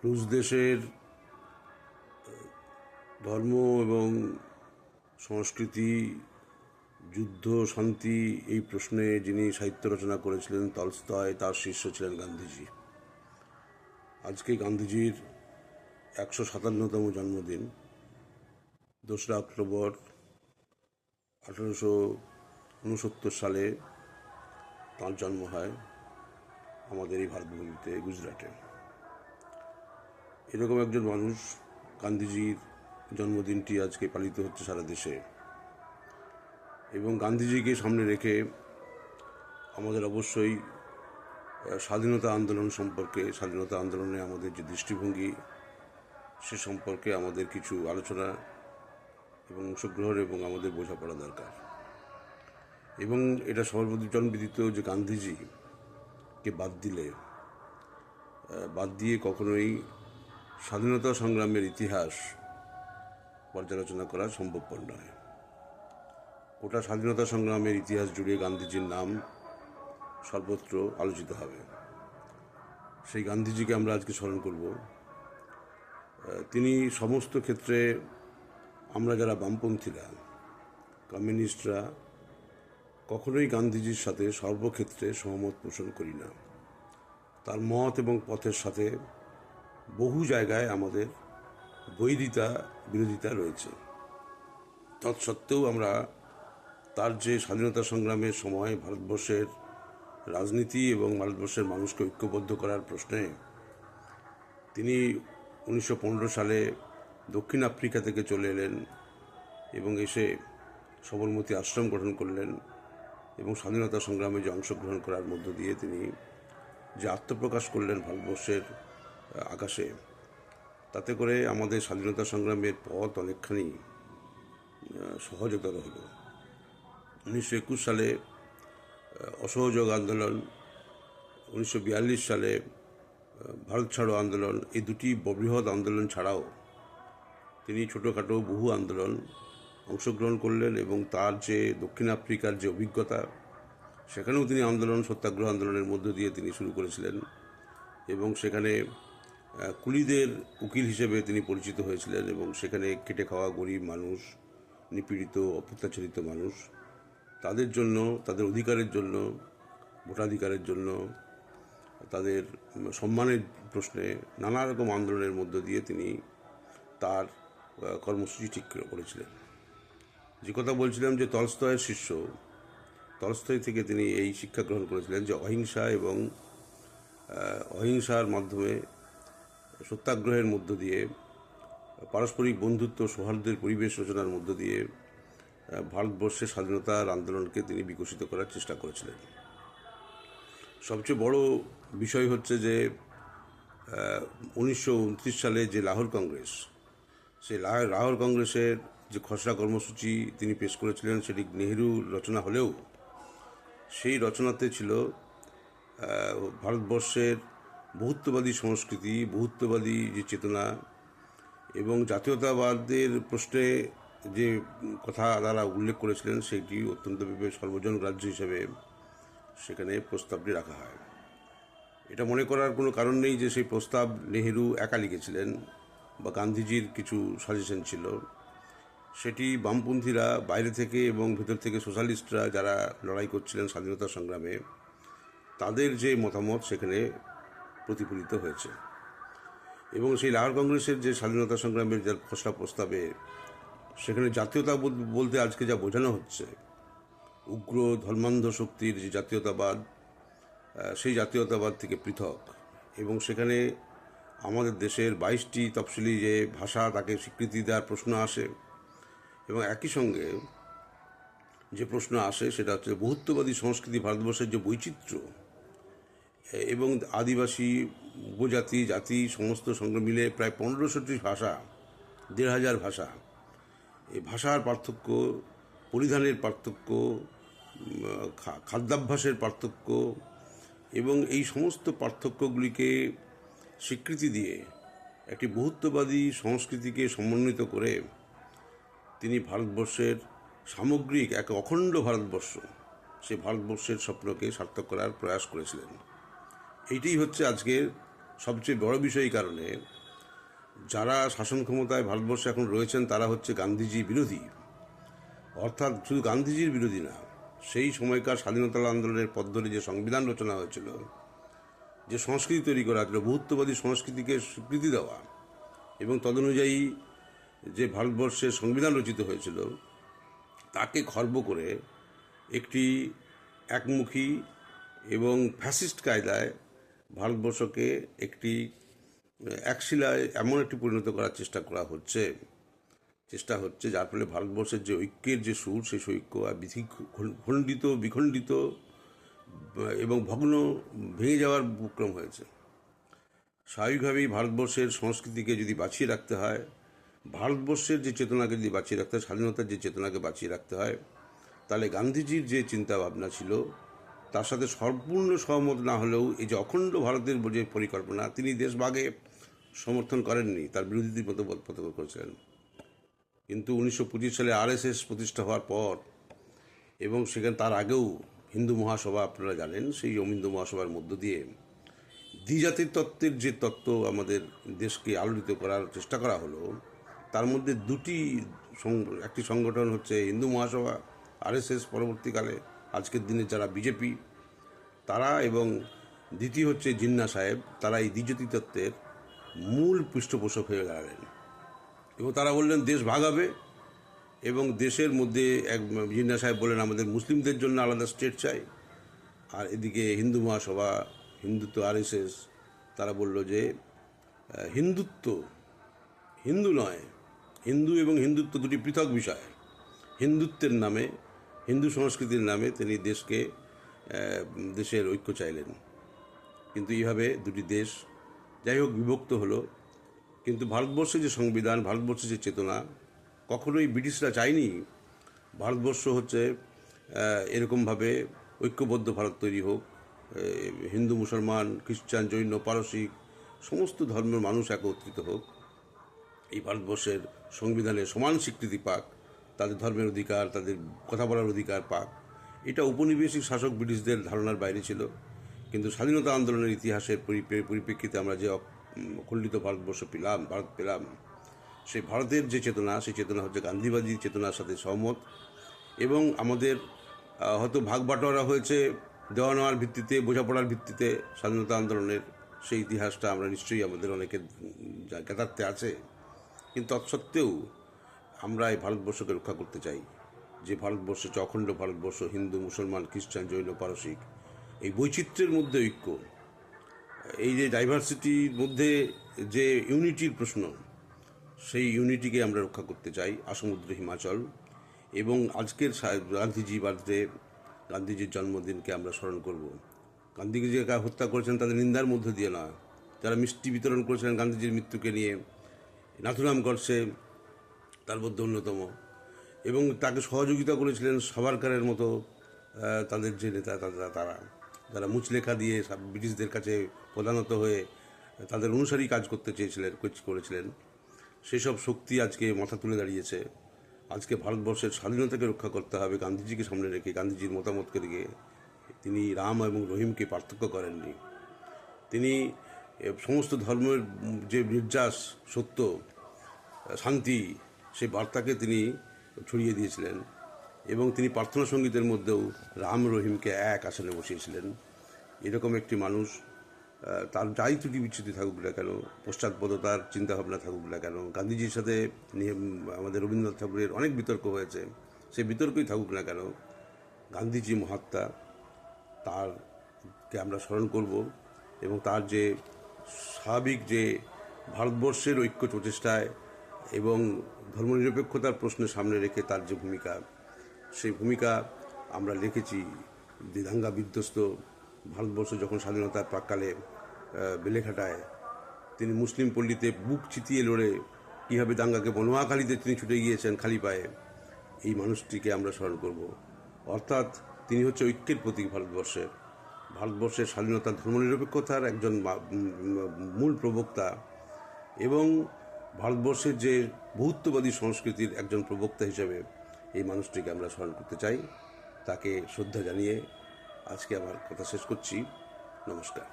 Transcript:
রুশ দেশের ধর্ম এবং সংস্কৃতি, যুদ্ধ, শান্তি এই প্রশ্নে যিনি সাহিত্য রচনা করেছিলেন তলস্তয়, তার শিষ্য ছিলেন গান্ধীজি। আজকে গান্ধীজির 157তম জন্মদিন। 2রা অক্টোবর 1869 সালে তাঁর জন্ম হয় আমাদের এই ভারতভূমিতে, গুজরাটে। এরকম একজন মানুষ, গান্ধীজির জন্মদিনটি আজকে পালিত হচ্ছে সারা দেশে। এবং গান্ধীজিকে সামনে রেখে আমাদের অবশ্যই স্বাধীনতা আন্দোলন সম্পর্কে, স্বাধীনতা আন্দোলনে আমাদের যে দৃষ্টিভঙ্গি সে সম্পর্কে আমাদের কিছু আলোচনা এবং অংশগ্রহণ এবং আমাদের বোঝাপড়া দরকার। এবং এটা সর্বজনবিদিত যে গান্ধীজিকে বাদ দিয়ে কখনোই স্বাধীনতা সংগ্রামের ইতিহাস পর্যালোচনা করা সম্ভবপর নয়। গোটা স্বাধীনতা সংগ্রামের ইতিহাস জুড়ে গান্ধীজির নাম সর্বত্র আলোচিত হবে। সেই গান্ধীজিকে আমরা আজকে স্মরণ করব। তিনি সমস্ত ক্ষেত্রে, আমরা যারা বামপন্থীরা, কমিউনিস্টরা কখনোই গান্ধীজির সাথে সর্বক্ষেত্রে সহমত পোষণ করি না। তার মত এবং পথের সাথে বহু জায়গায় আমাদের বিরোধিতা রয়েছে। তৎসত্ত্বেও আমরা তার যে স্বাধীনতা সংগ্রামের সময় ভারতবর্ষের রাজনীতি এবং ভারতবর্ষের মানুষকে ঐক্যবদ্ধ করার প্রশ্নে তিনি 1915 সালে দক্ষিণ আফ্রিকা থেকে চলে এলেন এবং এসে সবরমতী আশ্রম গঠন করলেন এবং স্বাধীনতা সংগ্রামে যে অংশগ্রহণ করার মধ্য দিয়ে তিনি যে আত্মপ্রকাশ করলেন ভারতবর্ষের আকাশে, তাতে করে আমাদের স্বাধীনতা সংগ্রামের পথ অনেকখানি সহজতর হল। 1921 সালে অসহযোগ আন্দোলন, 1942 সালে ভারত ছাড়ো আন্দোলন, এই দুটি বৃহৎ আন্দোলন ছাড়াও তিনি ছোটোখাটো বহু আন্দোলন অংশগ্রহণ করলেন এবং তার যে দক্ষিণ আফ্রিকার যে অভিজ্ঞতা, সেখানেও তিনি সত্যাগ্রহ আন্দোলনের মধ্য দিয়ে তিনি শুরু করেছিলেন এবং সেখানে কুলিদের উকিল হিসেবে তিনি পরিচিত হয়েছিলেন এবং সেখানে খেটে খাওয়া গরিব মানুষ, নিপীড়িত অত্যাচারিত মানুষ, তাদের জন্য, তাদের অধিকারের জন্য, ভোটাধিকারের জন্য, তাদের সম্মানের প্রশ্নে নানা রকম আন্দোলনের মধ্য দিয়ে তিনি তার কর্মসূচি ঠিক করেছিলেন। যে কথা বলছিলাম যে তলস্তয়ের শিষ্য, তলস্তয় থেকে তিনি এই শিক্ষা গ্রহণ করেছিলেন যে অহিংসা এবং অহিংসার মাধ্যমে, সত্যাগ্রহের মধ্য দিয়ে, পারস্পরিক বন্ধুত্ব সৌহার্দ্যের পরিবেশ রচনার মধ্য দিয়ে ভারতবর্ষের স্বাধীনতার আন্দোলনকে তিনি বিকশিত করার চেষ্টা করেছিলেন। সবচেয়ে বড় বিষয় হচ্ছে যে 1929 সালে যে লাহোর কংগ্রেস, সেই লাহোর কংগ্রেসের যে খসড়া কর্মসূচি তিনি পেশ করেছিলেন, সেটি নেহেরু রচনা হলেও সেই রচনাতে ছিল ভারতবর্ষের বহুত্ববাদী সংস্কৃতি, বহুত্ববাদী যে চেতনা এবং জাতীয়তাবাদের প্রশ্নে যে কথা তারা উল্লেখ করেছিলেন, সেটি অত্যন্ত সর্বজনগ্রাহ্য হিসেবে সেখানে প্রস্তাবটি রাখা হয়। এটা মনে করার কোনো কারণ নেই যে সেই প্রস্তাব নেহেরু একা লিখেছিলেন বা গান্ধীজির কিছু সাজেশন ছিল। সেটি বামপন্থীরা বাইরে থেকে এবং ভেতর থেকে সোশ্যালিস্টরা যারা লড়াই করছিলেন স্বাধীনতা সংগ্রামে, তাদের যে মতামত সেখানে প্রতিফলিত হয়েছে। এবং সেই লাহোর কংগ্রেসের যে স্বাধীনতা সংগ্রামের যে খসড়া প্রস্তাবে, সেখানে জাতীয়তা বলতে আজকে যা বোঝানো হচ্ছে, উগ্র ধর্মান্ধ শক্তির যে জাতীয়তাবাদ, সেই জাতীয়তাবাদ থেকে পৃথক। এবং সেখানে আমাদের দেশের 22টি তফসিলি যে ভাষা, তাকে স্বীকৃতি দেওয়ার প্রশ্ন আসে এবং একই সঙ্গে যে প্রশ্ন আসে সেটা হচ্ছে বহুত্ববাদী সংস্কৃতি, ভারতবর্ষের যে বৈচিত্র্য এবং আদিবাসী, উপজাতি, জাতি সমস্ত সঙ্গে মিলে প্রায় 1500টি ভাষা, 1500 ভাষা, এই ভাষার পার্থক্য, পরিধানের পার্থক্য, খাদ্যাভ্যাসের পার্থক্য এবং এই সমস্ত পার্থক্যগুলিকে স্বীকৃতি দিয়ে একটি বহুত্ববাদী সংস্কৃতিকে সমন্বিত করে তিনি ভারতবর্ষের সামগ্রিক এক অখণ্ড ভারতবর্ষ, সে ভারতবর্ষের স্বপ্নকে সার্থক করার প্রয়াস করেছিলেন। এইটাই হচ্ছে আজকের সবচেয়ে বড় বিষয় এই কারণে, যারা শাসন ক্ষমতায় ভারতবর্ষে এখন রয়েছেন তারা হচ্ছে গান্ধীজি বিরোধী। অর্থাৎ শুধু গান্ধীজির বিরোধী না, সেই সময়কার স্বাধীনতা আন্দোলনের পথ ধরে যে সংবিধান রচনা হয়েছিল, যে সংস্কৃতি তৈরি করা হয়েছিল, বহুত্ববাদী সংস্কৃতিকে স্বীকৃতি দেওয়া, এবং তদনুযায়ী যে ভারতবর্ষের সংবিধান রচিত হয়েছিল তাকে খর্ব করে একটি একমুখী এবং ফ্যাসিস্ট কায়দায় ভারতবর্ষকে একটি একশিলায় এমন একটি পরিণত করার চেষ্টা হচ্ছে যার ফলে ভারতবর্ষের যে ঐক্যের যে সুর, সেই ঐক্য আর খণ্ডিত বিখণ্ডিত এবং ভেঙে যাওয়ার উপক্রম হয়েছে। স্বাভাবিকভাবেই ভারতবর্ষের সংস্কৃতিকে যদি বাঁচিয়ে রাখতে হয়, ভারতবর্ষের যে চেতনাকে যদি বাঁচিয়ে রাখতে হয়, স্বাধীনতার যে চেতনাকে বাঁচিয়ে রাখতে হয়, তাহলে গান্ধীজির যে চিন্তা ভাবনা ছিল তার সাথে সম্পূর্ণ সহমত না হলেও এই যে অখণ্ড ভারতের যে পরিকল্পনা, তিনি দেশভাগে সমর্থন করেননি, তার বিরোধী মত করেছিলেন। কিন্তু 1925 সালে আরএসএস প্রতিষ্ঠা হওয়ার পর এবং সেখানে তার আগেও হিন্দু মহাসভা, আপনারা জানেন, সেই হিন্দু মহাসভার মধ্য দিয়ে দ্বিজাতির তত্ত্বের যে তত্ত্ব আমাদের দেশকে আলোড়িত করার চেষ্টা করা হলো, তার মধ্যে একটি সংগঠন হচ্ছে হিন্দু মহাসভা, আরএসএস, পরবর্তীকালে আজকের দিনে যারা বিজেপি তারা, এবং দ্বিতীয় হচ্ছে জিন্না সাহেব। তারা এই দ্বিজাতি তত্ত্বের মূল পৃষ্ঠপোষক হয়ে দাঁড়ালেন এবং তারা বললেন দেশ ভাগ হবে, এবং দেশের মধ্যে জিন্না সাহেব বললেন আমাদের মুসলিমদের জন্য আলাদা স্টেট চাই, আর এদিকে হিন্দু মহাসভা, হিন্দুত্ব, আরএসএস তারা বলল যে হিন্দুত্ব হিন্দু নয়, হিন্দু এবং হিন্দুত্ব দুটি পৃথক বিষয়। হিন্দুত্বের নামে, হিন্দু সংস্কৃতির নামে তিনি দেশের ঐক্য চাইলেন। কিন্তু এইভাবে দুটি দেশ যাই হোক বিভক্ত হলো। কিন্তু ভারতবর্ষের যে সংবিধান, ভারতবর্ষের যে চেতনা, কখনোই ব্রিটিশরা চায়নি ভারতবর্ষ হচ্ছে এরকমভাবে ঐক্যবদ্ধ ভারত তৈরি হোক, হিন্দু, মুসলমান, খ্রিস্টান, জৈন, পারসিক সমস্ত ধর্মের মানুষ একত্রিত হোক, এই ভারতবর্ষের সংবিধানে সমান স্বীকৃতি পাক, তাদের ধর্মের অধিকার, তাদের কথা বলার অধিকার পাক। এটা উপনিবেশিক শাসক ব্রিটিশদের ধারণার বাইরে ছিল। কিন্তু স্বাধীনতা আন্দোলনের ইতিহাসের পরিপ্রেক্ষিতে আমরা যে অখণ্ডিত ভারত পেলাম, সেই ভারতের যে চেতনা, সেই চেতনা হচ্ছে গান্ধীবাদী চেতনার সাথে সহমত। এবং আমাদের হয়তো ভাগ বাটোয়ারা হয়েছে দেওয়া নেওয়ার ভিত্তিতে, বোঝাপড়ার ভিত্তিতে স্বাধীনতা আন্দোলনের, সেই ইতিহাসটা আমরা নিশ্চয়ই আমাদের অনেকের জ্ঞাতার্থে আছে। কিন্তু তৎসত্ত্বেও আমরা এই ভারতবর্ষকে রক্ষা করতে চাই, যে ভারতবর্ষ হচ্ছে অখণ্ড ভারতবর্ষ, হিন্দু, মুসলমান, খ্রিস্টান, জৈন, পারসিক, এই বৈচিত্র্যের মধ্যে ঐক্য, এই যে ডাইভার্সিটির মধ্যে যে ইউনিটির প্রশ্ন, সেই ইউনিটিকে আমরা রক্ষা করতে চাই। আসমুদ্র হিমাচল এবং আজকের গান্ধীজির জন্মদিনকে আমরা স্মরণ করব। গান্ধীজি যারা হত্যা করেছেন তাদের নিন্দার মধ্য দিয়ে না, যারা মিষ্টি বিতরণ করেছিলেন গান্ধীজির মৃত্যুকে নিয়ে, নাথুরাম গডসে তার মধ্যে অন্যতম, এবং তাকে সহযোগিতা করেছিলেন সাভারকারের মতো তাদের যে নেতা, তারা যারা মুচলেখা দিয়ে ব্রিটিশদের কাছে প্রধানত হয়ে তাদের অনুসারী কাজ করতে করেছিলেন, সেসব শক্তি আজকে মাথা তুলে দাঁড়িয়েছে। আজকে ভারতবর্ষের স্বাধীনতাকে রক্ষা করতে হবে গান্ধীজিকে সামনে রেখে, গান্ধীজির মতামতকে রেখে। তিনি রাম এবং রহিমকে পার্থক্য করেননি। তিনি সমস্ত ধর্মের যে নির্যাস, সত্য, শান্তি, সেই বার্তাকে তিনি ছড়িয়ে দিয়েছিলেন। এবং তিনি প্রার্থনা সঙ্গীতের মধ্যেও রাম রহিমকে এক আসনে বসিয়েছিলেন। এরকম একটি মানুষ, তার যাই ত্রুটি বিচ্ছুতি থাকুক না কেন, পশ্চাৎপদতার চিন্তাভাবনা থাকুক না কেন, গান্ধীজির সাথে আমাদের রবীন্দ্রনাথ ঠাকুরের অনেক বিতর্ক হয়েছে, সেই বিতর্কই থাকুক না কেন, গান্ধীজি মহাত্মা, তারকে আমরা স্মরণ করব। এবং তার যে স্বাভাবিক যে ভারতবর্ষের ঐক্য প্রচেষ্টায় এবং ধর্মনিরপেক্ষতার প্রশ্নের সামনে রেখে তার যে ভূমিকা, সেই ভূমিকা আমরা লিখেছি। দাঙ্গা বিধ্বস্ত ভারতবর্ষ যখন স্বাধীনতার প্রাক্কালে বেলেঘাটায় তিনি মুসলিম পল্লীতে বুক চিতিয়ে লড়ে কীভাবে দাঙ্গাকে বনোয়াখালীতে তিনি ছুটে গিয়েছেন খালি পায়ে, এই মানুষটিকে আমরা স্মরণ করব। অর্থাৎ তিনি হচ্ছে ঐক্যের প্রতীক ভারতবর্ষের স্বাধীনতার, ধর্মনিরপেক্ষতার একজন মূল প্রবক্তা, এবং ভারতবর্ষের যে বহুত্ববাদী সংস্কৃতির একজন প্রবক্তা হিসেবে এই মানুষটিকে আমরা স্মরণ করতে চাই। তাকে শ্রদ্ধা জানিয়ে আজকে আমার কথা শেষ করছি। নমস্কার।